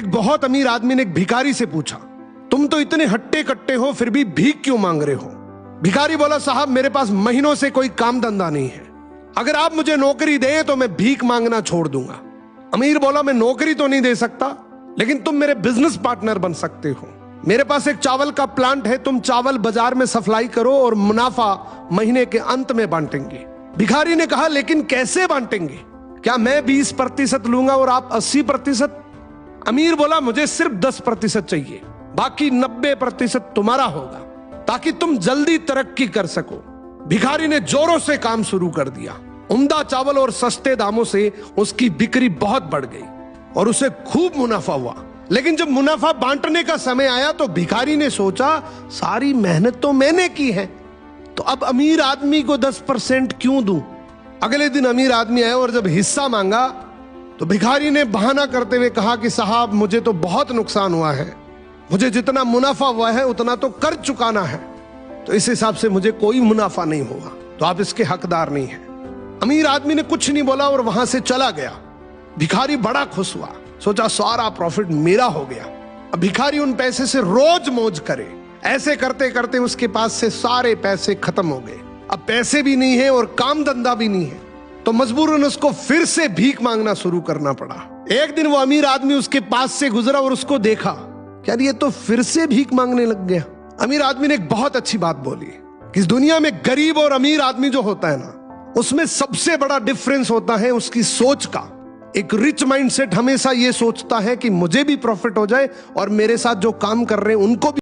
एक बहुत अमीर आदमी ने एक भिखारी से पूछा, तुम तो इतने हट्टे कट्टे हो फिर भी भीख क्यों मांग रहे हो? भिखारी बोला, साहब मेरे पास महीनों से कोई काम धंधा नहीं है, अगर आप मुझे नौकरी दें तो मैं भीख मांगना छोड़ दूंगा। अमीर बोला, मैं नौकरी तो नहीं दे सकता, लेकिन तुम मेरे बिजनेस पार्टनर बन सकते हो। मेरे पास एक चावल का प्लांट है, तुम चावल बाजार में सप्लाई करो और मुनाफा महीने के अंत में बांटेंगे। भिखारी ने कहा, लेकिन कैसे बांटेंगे? क्या मैं 20% लूंगा और आप 80%? अमीर बोला, मुझे सिर्फ 10% चाहिए, बाकी 90% तुम्हारा होगा, ताकि तुम जल्दी तरक्की कर सको। भिखारी ने जोरों से काम शुरू कर दिया। उम्दा चावल और सस्ते दामों से उसकी बिक्री बहुत बढ़ गई और उसे खूब मुनाफा हुआ। लेकिन जब मुनाफा बांटने का समय आया तो भिखारी ने सोचा, सारी मेहनत तो मैंने की है, तो अब अमीर आदमी को 10% क्यों दूं? अगले दिन अमीर आदमी आया और जब हिस्सा मांगा तो भिखारी ने बहाना करते हुए कहा कि साहब मुझे तो बहुत नुकसान हुआ है, मुझे जितना मुनाफा हुआ है उतना तो कर चुकाना है, तो इस हिसाब से मुझे कोई मुनाफा नहीं हुआ, तो आप इसके हकदार नहीं हैं। अमीर आदमी ने कुछ नहीं बोला और वहां से चला गया। भिखारी बड़ा खुश हुआ, सोचा सारा प्रॉफिट मेरा हो गया। अब भिखारी उन पैसे से रोज मौज करे। ऐसे करते करते उसके पास से सारे पैसे खत्म हो गए। अब पैसे भी नहीं है और काम धंधा भी नहीं है, तो मजबूरन उसको फिर से भीख मांगना शुरू करना पड़ा। एक दिन वो अमीर आदमी उसके पास से गुजरा और उसको देखा, क्या ये तो फिर से भीख मांगने लग गया। अमीर आदमी ने एक बहुत अच्छी बात बोली कि इस दुनिया में गरीब और अमीर आदमी जो होता है ना, उसमें सबसे बड़ा डिफरेंस होता है उसकी सोच का। एक रिच माइंडसेट हमेशा ये सोचता है कि मुझे भी प्रॉफिट हो जाए और मेरे साथ जो काम कर रहे हैं उनको भी